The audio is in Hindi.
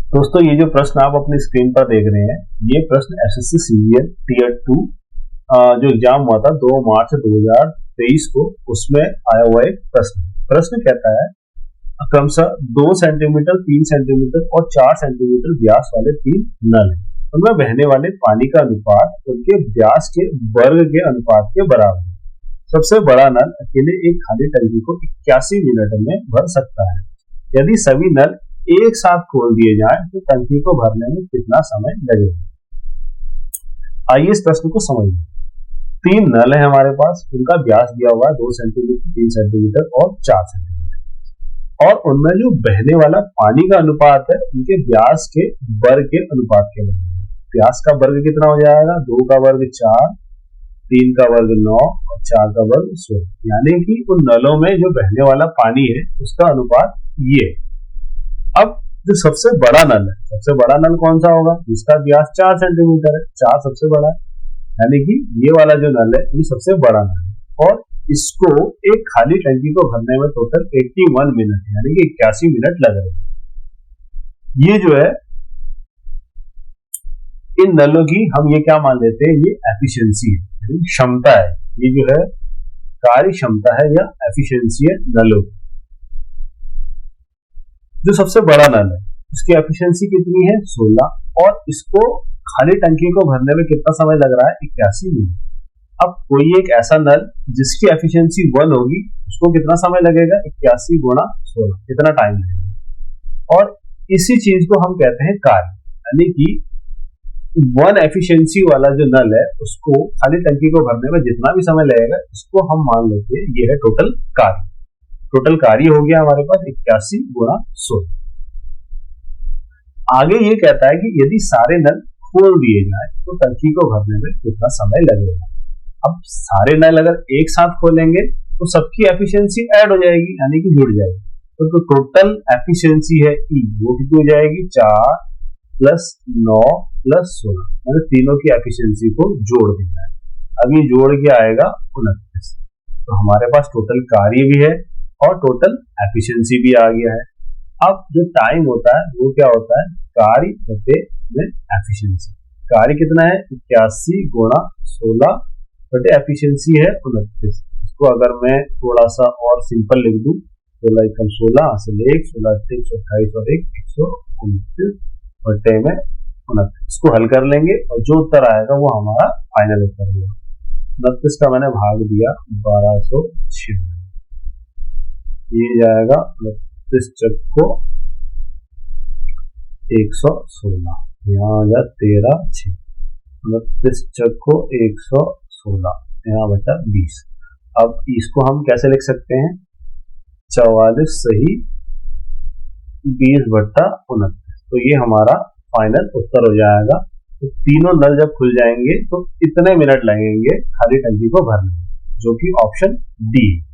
दोस्तों ये जो प्रश्न आप अपनी स्क्रीन पर देख रहे हैं, ये प्रश्न एसएससी सीजीएल टीयर 2 जो एग्जाम हुआ था 2 मार्च 2023 को, उसमें आया हुआ एक प्रश्न कहता है क्रमशः 2 सेंटीमीटर, 3 सेंटीमीटर और 4 सेंटीमीटर व्यास वाले 3 नल हैं। उनमें बहने वाले पानी का अनुपात उनके व्यास के वर्ग के अनुपात के बराबर है। सबसे बड़ा नल अकेले एक खाली टंकी को 81 मिनट में भर सकता है। यदि सभी नल एक साथ खोल दिए जाएं तो टंकी को भरने में कितना समय लगेगा। आइए इस प्रश्न को समझिए। 3 नल है हमारे पास, उनका व्यास दिया हुआ है 2 सेंटीमीटर, 3 सेंटीमीटर और 4 सेंटीमीटर, और उनमें जो बहने वाला पानी का अनुपात है उनके व्यास के वर्ग के अनुपात के बराबर। व्यास का वर्ग कितना हो जाएगा? 2 का वर्ग 4, 3 का वर्ग 9 और 4 का वर्ग 16, यानी कि उन नलों में जो बहने वाला पानी है उसका अनुपात ये। अब जो सबसे बड़ा नल है, सबसे बड़ा नल कौन सा होगा? जिसका व्यास 4 सेंटीमीटर है, 4 सबसे बड़ा है, यानी कि ये वाला जो नल है ये सबसे बड़ा नल है, और इसको एक खाली टंकी को भरने में टोटल 81 मिनट यानी कि 81 मिनट लग रहे हैं। ये जो है इन नलों की हम ये क्या मान लेते हैं, ये एफिशिएंसी है, क्षमता है। ये जो है कार्य क्षमता है या एफिशिएंसी है नलों की। जो सबसे बड़ा नल है उसकी एफिशिएंसी कितनी है? 16, और इसको खाली टंकी को भरने में कितना समय लग रहा है? 81 मिनट। अब कोई एक ऐसा नल जिसकी एफिशिएंसी 1 होगी, उसको कितना समय लगेगा? 81 गुणा 16, कितना टाइम लगेगा। और इसी चीज को हम कहते हैं कार्य, यानी कि 1 एफिशिएंसी वाला जो नल है उसको खाली टंकी को भरने में जितना भी समय लगेगा, इसको हम मान लेते हैं ये है टोटल कार्य। टोटल कार्य हो गया हमारे पास 81 गुणा 16। आगे ये कहता है कि यदि सारे नल खोल दिए जाए तो टंकी को भरने में कितना समय लगेगा। अब सारे नल अगर एक साथ खोलेंगे तो सबकी एफिशिएंसी ऐड हो जाएगी, यानी कि जुड़ जाएगी। तो टोटल एफिशिएंसी है E, वो कितनी हो जाएगी? 4 प्लस 9 प्लस 16, मतलब तीनों की एफिशिएंसी को जोड़ देना है। अब ये जोड़ के आएगा 29। तो हमारे पास टोटल कार्य भी है और टोटल एफिशिएंसी भी आ गया है। अब जो टाइम होता है वो क्या होता है? कार्य बटे में एफिशिएंसी। कार्य कितना है? 81 गुणा 16 बटे एफिशिएंसी है 29। इसको अगर मैं थोड़ा सा और सिंपल लिख दूं, 16 एकम 16, 1 16 128 और 129 बटे में 29। इसको हल कर लेंगे और जो उत्तर आएगा वो हमारा फाइनल उत्तर होगा। 29 का मैंने भाग दिया 1206, ये जाएगा 29 चक्को 116, यहाँ आ गया 13 6, 29 चक्को 116, यहाँ बचा 20। अब इसको हम कैसे लिख सकते हैं? 44 सही 20 बट्टा 29, तो ये हमारा फाइनल उत्तर हो जाएगा। तो तीनों नल जब खुल जाएंगे तो इतने मिनट लगेंगे खाली टंकी को भरने, जो कि ऑप्शन डी है।